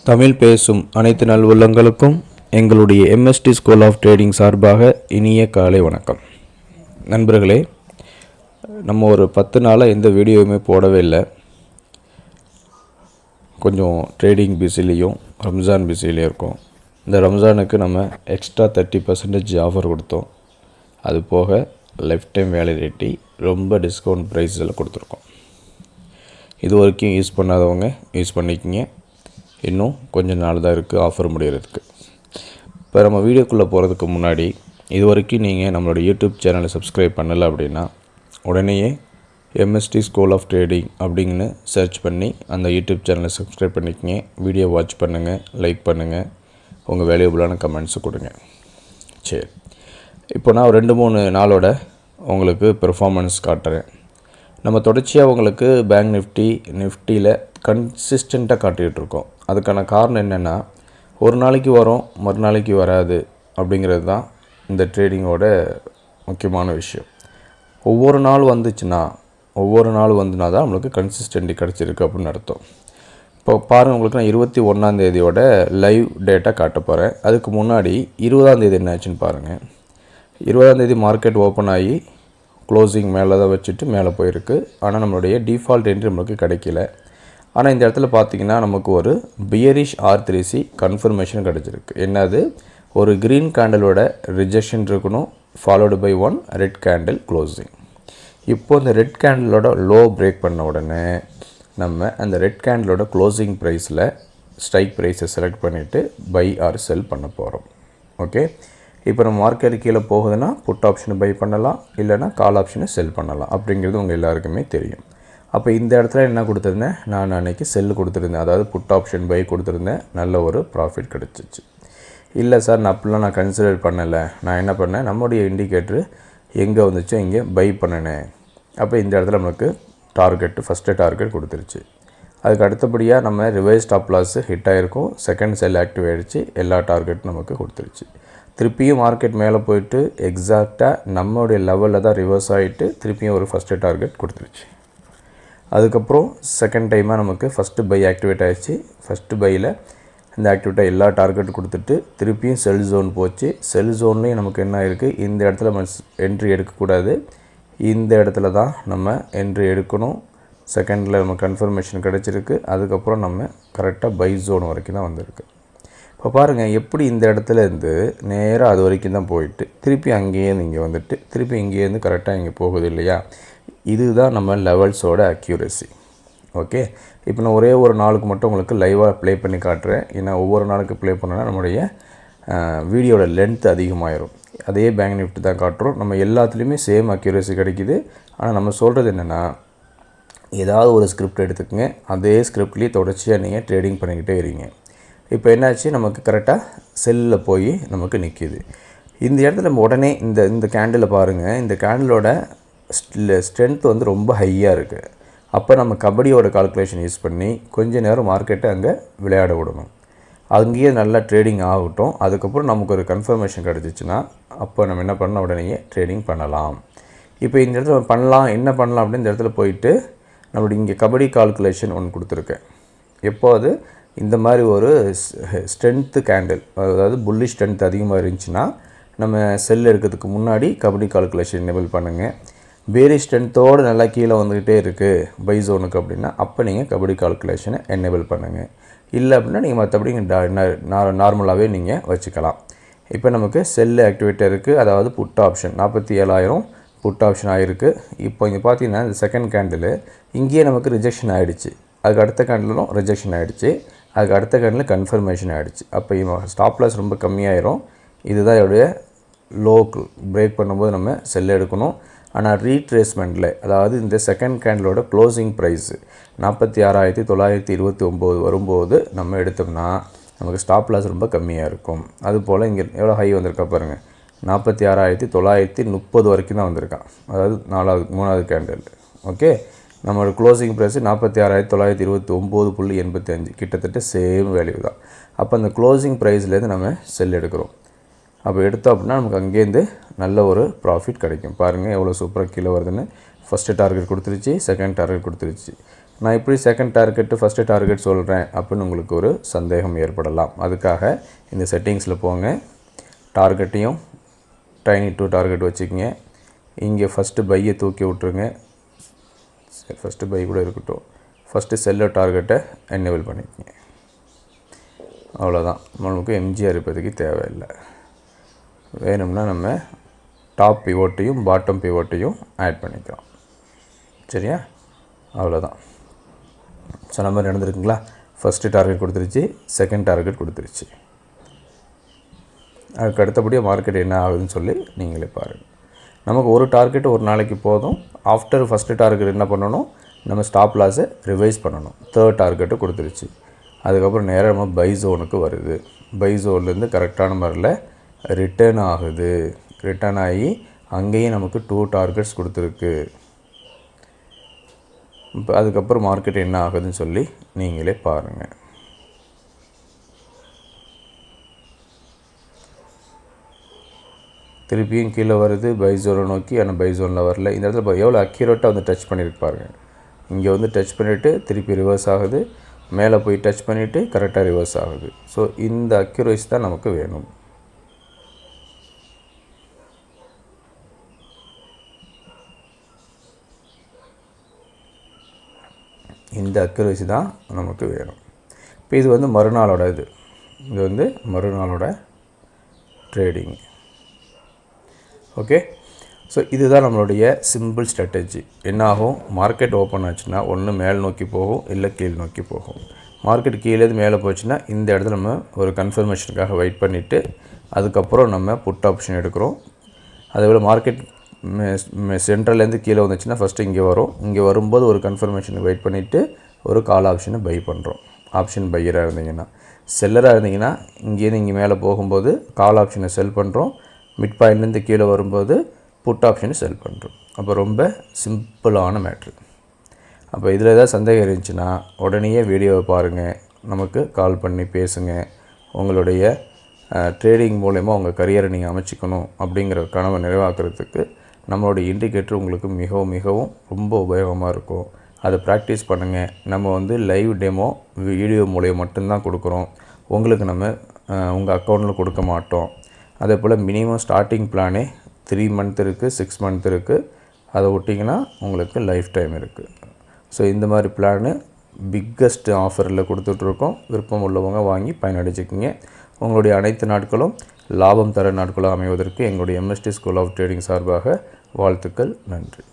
தமிழ் பேசும் அனைத்து நல்வுள்ளங்களுக்கும் எங்களுடைய MST ஸ்கூல் ஆஃப் ட்ரேடிங் சார்பாக இனிய காலை வணக்கம். நண்பர்களே, நம்ம ஒரு 10 நாளாக எந்த வீடியோவுமே போடவே இல்லை. கொஞ்சம் ட்ரேடிங் பிஸிலையும் ரம்ஜான் பிஸிலையும் இருக்கோம். இந்த ரம்ஜானுக்கு நம்ம எக்ஸ்ட்ரா 30% ஆஃபர் கொடுத்தோம். அது போக லைஃப் டைம் வேலிடிட்டி ரொம்ப டிஸ்கவுண்ட் ப்ரைஸில் கொடுத்துருக்கோம். இது வரைக்கும் யூஸ் பண்ணாதவங்க யூஸ் பண்ணிக்கிங்க. இன்னும் கொஞ்சம் நாள் தான் இருக்குது ஆஃபர் முடிகிறதுக்கு. இப்போ நம்ம வீடியோக்குள்ளே போகிறதுக்கு முன்னாடி இது வரைக்கும் நீங்கள் நம்மளோட யூடியூப் சேனலை சப்ஸ்கிரைப் பண்ணலை அப்படின்னா உடனேயே MST ஸ்கூல் ஆஃப் ட்ரேடிங் அப்படின்னு சர்ச் பண்ணி அந்த யூடியூப் சேனலை சப்ஸ்கிரைப் பண்ணிக்கங்க. வீடியோ வாட்ச் பண்ணுங்கள், லைக் பண்ணுங்கள், உங்கள் வேல்யூபிளான கமெண்ட்ஸு கொடுங்க. சரி, இப்போ நான் 2-3 நாளோட உங்களுக்கு பெர்ஃபார்மன்ஸ் காட்டுறேன். நம்ம தொடர்ச்சியாக உங்களுக்கு பேங்க் நிஃப்டியில் கன்சிஸ்டண்ட்டாக காட்டிகிட்ருக்கோம். அதுக்கான காரணம் என்னென்னா, ஒரு நாளைக்கு வரும் மறுநாளைக்கு வராது அப்படிங்கிறது தான் இந்த ட்ரேடிங்கோட முக்கியமான விஷயம். ஒவ்வொரு நாள் வந்துச்சுன்னா தான் நம்மளுக்கு கன்சிஸ்டன்டி கிடச்சிருக்கு அப்படின்னு அர்த்தம். இப்போ பாருங்கள், உங்களுக்கு நான் 21ஆந்தேதியோட லைவ் டேட்டா காட்ட போகிறேன். அதுக்கு முன்னாடி 20ஆந்தேதி என்ன ஆச்சுன்னு பாருங்கள். 20ஆந்தேதி மார்க்கெட் ஓப்பன் ஆகி க்ளோசிங் மேலே தான் வச்சுட்டு மேலே போயிருக்கு. ஆனால் நம்மளுடைய டிஃபால்ட் என்ட்ரி நம்மளுக்கு கிடைக்கல. ஆனால் இந்த இடத்துல பார்த்திங்கன்னா நமக்கு ஒரு பியரிஷ் R3C கன்ஃபர்மேஷன் கிடச்சிருக்கு. என்னது, ஒரு க்ரீன் கேண்டலோட ரிஜெக்ஷன் இருக்கணும், followed by 1 red candle closing. இப்போது இந்த ரெட் கேண்டிலோட லோ பிரேக் பண்ண உடனே நம்ம அந்த ரெட் கேண்டிலோட க்ளோசிங் ப்ரைஸில் ஸ்ட்ரைக் ப்ரைஸை செலக்ட் பண்ணிவிட்டு பை ஆர் செல் பண்ண போகிறோம். ஓகே, இப்போ நம்ம மார்க்கெட் கீழே போகுதுன்னா புட் ஆப்ஷனை பை பண்ணலாம், இல்லைனா கால் ஆப்ஷனை செல் பண்ணலாம். அப்படிங்கிறது உங்கள் எல்லாருக்குமே தெரியும். அப்போ இந்த இடத்துல என்ன கொடுத்துருந்தேன், நான் அன்றைக்கி செல்லு கொடுத்துருந்தேன், அதாவது புட் ஆப்ஷன் பை கொடுத்துருந்தேன். நல்ல ஒரு ப்ராஃபிட் கிடச்சிச்சு. இல்லை சார், நான் அப்படிலாம் நான் கன்சிடர் பண்ணலை. நான் என்ன பண்ணேன், நம்முடைய இண்டிகேட்ரு எங்கே வந்துச்சோ இங்கே பை பண்ணினேன். அப்போ இந்த இடத்துல நமக்கு ஃபஸ்ட்டு டார்கெட் கொடுத்துருச்சு. அதுக்கு அடுத்தபடியாக நம்ம ரிவைஸ் ஸ்டாப் லாஸ் ஹிட் ஆகிருக்கும், செகண்ட் செல் ஆக்டிவ் ஆகிடுச்சு, எல்லா டார்கெட்டும் நமக்கு கொடுத்துருச்சு. திருப்பியும் மார்க்கெட் மேலே போயிட்டு எக்ஸாக்டாக நம்மளுடைய லெவலில் தான் ரிவர்ஸ் ஆகிட்டு திருப்பியும் ஒரு ஃபஸ்ட்டு டார்கெட் கொடுத்துருச்சு. அதுக்கப்புறம் செகண்ட் டைமாக நமக்கு ஃபஸ்ட்டு பை ஆக்டிவேட் ஆகிடுச்சு. ஃபஸ்ட்டு பையில் இந்த ஆக்டிவேட்டாக எல்லா டார்கெட் கொடுத்துட்டு திருப்பியும் செல் ஜோன் போச்சு. செல் ஜோன்லேயும் நமக்கு என்ன இருக்குது, இந்த இடத்துல நம்ம என்ட்ரி எடுக்கக்கூடாது, இந்த இடத்துல தான் நம்ம என்ட்ரி எடுக்கணும். செகண்டில் நம்ம கன்ஃபர்மேஷன் கிடச்சிருக்கு. அதுக்கப்புறம் நம்ம கரெக்டாக பை ஜோன் வரைக்கும் தான் வந்திருக்கு. இப்போ பாருங்கள், எப்படி இந்த இடத்துல இருந்து நேராக அது வரைக்கும் தான் போயிட்டு திருப்பி அங்கேயிருந்து இங்கே வந்துட்டு திருப்பி இங்கேருந்து கரெக்டாக இங்கே போகுது இல்லையா. இதுதான் நம்ம லெவல்ஸோட அக்யூரசி. ஓகே, இப்போ நான் ஒரே ஒரு நாளுக்கு மட்டும் உங்களுக்கு லைவாக ப்ளே பண்ணி காட்டுறேன். ஏன்னா ஒவ்வொரு நாளுக்கு ப்ளே பண்ணோன்னா நம்முடைய வீடியோட லென்த் அதிகமாகிடும். அதே பேங்க் நிஃப்டி தான் காட்டுறோம். நம்ம எல்லாத்துலேயுமே சேம் அக்யூரசி கிடைக்கிது. ஆனால் நம்ம சொல்கிறது என்னென்னா, ஏதாவது ஒரு ஸ்கிரிப்ட் எடுத்துக்கங்க, அதே ஸ்கிரிப்ட்லேயே தொடர்ச்சியாக நீங்கள் ட்ரேடிங் பண்ணிக்கிட்டே இருங்க. இப்போ என்னாச்சு, நமக்கு கரெக்டாக செல்லில் போய் நமக்கு நிற்கிது. இந்த இடத்துல நம்ம உடனே இந்த கேண்டில் பாருங்கள், இந்த கேண்டிலோட ஸ்ட்ரென்த் வந்து ரொம்ப ஹையாக இருக்குது. அப்போ நம்ம கபடியோட கால்குலேஷன் யூஸ் பண்ணி கொஞ்சம் நேரம் மார்க்கெட்டை அங்கே விளையாட விடணும். அங்கேயே நல்லா ட்ரேடிங் ஆகட்டும். அதுக்கப்புறம் நமக்கு ஒரு கன்ஃபர்மேஷன் கிடச்சிச்சின்னா அப்போ நம்ம என்ன பண்ணலாம், உடனே ட்ரேடிங் பண்ணலாம். இப்போ இந்த இடத்துல என்ன பண்ணலாம் அப்படின்னு இந்த இடத்துல போயிட்டு நம்மளுடைய இங்கே கபடி கால்குலேஷன் ஒன்று கொடுத்துருக்கேன். எப்போது இந்த மாதிரி ஒரு ஸ்ட்ரென்த்து கேண்டில், அதாவது புல்லி ஸ்ட்ரென்த் அதிகமாக இருந்துச்சுன்னா நம்ம செல் எடுக்கிறதுக்கு முன்னாடி கபடி கால்குலேஷன் எனேபிள் பண்ணுங்கள். பேரி ஸ்ட்ரென்த்தோடு நல்லா கீழே வந்துக்கிட்டே இருக்குது பை ஜோனுக்கு அப்படின்னா அப்போ நீங்கள் கபடி கால்குலேஷனை எனேபிள் பண்ணுங்கள். இல்லை அப்படின்னா நீங்கள் மற்றபடி நார்மலாகவே நீங்கள் வச்சுக்கலாம். இப்போ நமக்கு செல்லு ஆக்டிவேட்டாக இருக்குது, அதாவது புட் ஆப்ஷன் 47,000 புட் ஆப்ஷன் ஆகிருக்கு. இப்போ இங்கே பார்த்தீங்கன்னா இந்த செகண்ட் கேண்டில் இங்கேயே நமக்கு ரிஜெக்ஷன் ஆகிடுச்சு. அதுக்கு அடுத்த கேண்டிலும் ரிஜெக்ஷன் ஆகிடுச்சு. அதுக்கு அடுத்த கேண்டில் கன்ஃபர்மேஷன் ஆகிடுச்சு. அப்போ ஸ்டாப் லாஸ் ரொம்ப கம்மியாயிரும். இதுதான் என்னுடைய லோக்கு பிரேக் பண்ணும்போது நம்ம செல் எடுக்கணும். ஆனால் ரீட்ரேஸ்மெண்ட்டில், அதாவது இந்த செகண்ட் கேண்டிலோட க்ளோசிங் ப்ரைஸு 46,929 வரும்போது நம்ம எடுத்தோம்னா நமக்கு ஸ்டாப் லாஸ் ரொம்ப கம்மியாக இருக்கும். அதுபோல் இங்கே எவ்வளோ ஹை வந்திருக்கா பாருங்கள், 46,930 வரைக்கும் தான் வந்திருக்கான், அதாவது 3வது கேண்டில். ஓகே, நம்மளோட க்ளோசிங் ப்ரைஸு 46,929.85, கிட்டத்தட்ட சேம் வேல்யூ தான். அப்போ அந்த க்ளோசிங் ப்ரைஸ்லேருந்து நம்ம செல் எடுக்கிறோம். அப்போ எடுத்தோம் அப்படின்னா நமக்கு அங்கேருந்து நல்ல ஒரு ப்ராஃபிட் கிடைக்கும். பாருங்கள் எவ்வளோ சூப்பராக கீழே வருதுன்னு. ஃபஸ்ட்டு டார்கெட் கொடுத்துருச்சு, செகண்ட் டார்கெட் கொடுத்துருச்சு. நான் இப்படி செகண்ட் டார்கெட்டு ஃபஸ்ட்டு டார்கெட் சொல்கிறேன் அப்படின்னு உங்களுக்கு ஒரு சந்தேகம் ஏற்படலாம். அதுக்காக இந்த செட்டிங்ஸில் போங்க, டார்கெட்டையும் டைனி டூ டார்கெட் வச்சுக்கோங்க. இங்கே ஃபஸ்ட்டு பையை தூக்கி விட்ருங்க. சரி, ஃபஸ்ட்டு பை கூட இருக்கட்டும். ஃபஸ்ட்டு செல்லர் டார்கெட்டை என்னேபிள் பண்ணிக்கோங்க. அவ்வளோதான். நமக்கு எம்ஜிஆர் இப்போதைக்கு தேவையில்லை. வேணும்னா நம்ம டாப் பிவோட்டையும் பாட்டம் பிவோட்டையும் ஆட் பண்ணிக்கலாம். சரியா? அவ்வளோதான். சொன்ன மாதிரி நடந்துருக்குங்களா? ஃபஸ்ட்டு டார்கெட் கொடுத்துருச்சு, செகண்ட் டார்கெட் கொடுத்துருச்சு. அதுக்கு அடுத்தபடியாக மார்க்கெட் என்ன ஆகுதுன்னு சொல்லி நீங்களே பாருங்கள். நமக்கு ஒரு டார்கெட் ஒரு நாளைக்கு போதும். ஆஃப்டர் ஃபஸ்ட்டு டார்கெட் என்ன பண்ணணும், நம்ம ஸ்டாப் லாஸை ரிவைஸ் பண்ணணும். தேர்ட் டார்கெட்டு கொடுத்துருச்சு. அதுக்கப்புறம் நேராக நம்ம பை ஜோனுக்கு வருது. பை ஜோன்லேருந்து கரெக்டான முறையில் ரிட்டர்ன் ஆகுது. ரிட்டர்ன் ஆகி அங்கேயும் நமக்கு 2 டார்கெட்ஸ் கொடுத்துருக்கு. இப்போ அதுக்கப்புறம் மார்க்கெட் என்ன ஆகுதுன்னு சொல்லி நீங்களே பாருங்கள். திருப்பியும் கீழே வருது பை ஜோனை நோக்கி. ஆனால் பை ஜோனில் வரல. இந்த இடத்துல எவ்வளோ அக்யூரேட்டாக வந்து டச் பண்ணியிருக்கு பாருங்கள். இங்கே வந்து டச் பண்ணிவிட்டு திருப்பி ரிவர்ஸ் ஆகுது, மேலே போய் டச் பண்ணிவிட்டு கரெக்டாக ரிவர்ஸ் ஆகுது. ஸோ இந்த அக்யூரேசி தான் நமக்கு வேணும். இந்த அக்யூரேசி தான் நமக்கு வேணும். இப்போ இது வந்து மறுநாளோட இது வந்து மறுநாளோட ட்ரேடிங். ஓகே, ஸோ இதுதான் நம்மளுடைய சிம்பிள் ஸ்ட்ராட்டஜி. என்ன ஆகும், மார்க்கெட் ஓப்பன் ஆச்சுன்னா ஒன்று மேல் நோக்கி போகும், இல்லை கீழ் நோக்கி போகும். மார்க்கெட் கீழேருந்து மேலே போச்சுன்னா இந்த இடத்துல நம்ம ஒரு கன்ஃபர்மேஷனுக்காக வெயிட் பண்ணிவிட்டு அதுக்கப்புறம் நம்ம புட் ஆப்ஷன் எடுக்கிறோம். அதேபோல் மார்க்கெட் சென்ட்ரல்லேருந்து கீழே வந்துச்சுன்னா ஃபஸ்ட்டு இங்கே வரும். இங்கே வரும்போது ஒரு கன்ஃபர்மேஷனுக்கு வெயிட் பண்ணிவிட்டு ஒரு கால் ஆப்ஷனை பை பண்ணுறோம். ஆப்ஷன் பையராக இருந்தீங்கன்னா. செல்லராக இருந்தீங்கன்னா இங்கேருந்து இங்கே மேலே போகும்போது கால் ஆப்ஷனை செல் பண்ணுறோம். மிட் பாயிண்ட்லேருந்து கீழே வரும்போது புட் ஆப்ஷனை செல் பண்ணுறோம். அப்போ ரொம்ப சிம்பிளான மேட்ரு. அப்போ இதில் ஏதாவது சந்தேகம் இருந்துச்சுன்னா உடனே வீடியோவை பாருங்கள், நமக்கு கால் பண்ணி பேசுங்க. உங்களுடைய ட்ரேடிங் மூலயமா உங்கள் கரியரை நீங்கள் அமைச்சிக்கணும் அப்படிங்கிற கனவை நிறைவாக்குறதுக்கு நம்மளுடைய இண்டிகேட்டர் உங்களுக்கு மிகவும் ரொம்ப உபயோகமாக இருக்கும். அதை ப்ராக்டிஸ் பண்ணுங்கள். நம்ம வந்து லைவ் டெமோ வீடியோ மூலியம் மட்டும்தான் கொடுக்குறோம். உங்களுக்கு நம்ம உங்கள் அக்கௌண்ட்டில் கொடுக்க மாட்டோம். அதே போல் மினிமம் ஸ்டார்டிங் பிளானே 3 மந்த் இருக்குது, 6 மந்த் இருக்குது. அதை விட்டிங்கன்னா உங்களுக்கு லைஃப் டைம் இருக்குது. ஸோ இந்த மாதிரி பிளானு பிக்கஸ்ட் ஆஃபரில் கொடுத்துட்ருக்கோம். விருப்பம் உள்ளவங்க வாங்கி பயனடைச்சிக்கிங்க. உங்களுடைய அனைத்து நாட்களும் லாபம் தர நாட்களாக அமைவதற்கு எங்களுடைய MST ஸ்கூல் ஆஃப் ட்ரேடிங் சார்பாக வாழ்த்துக்கள். நன்றி.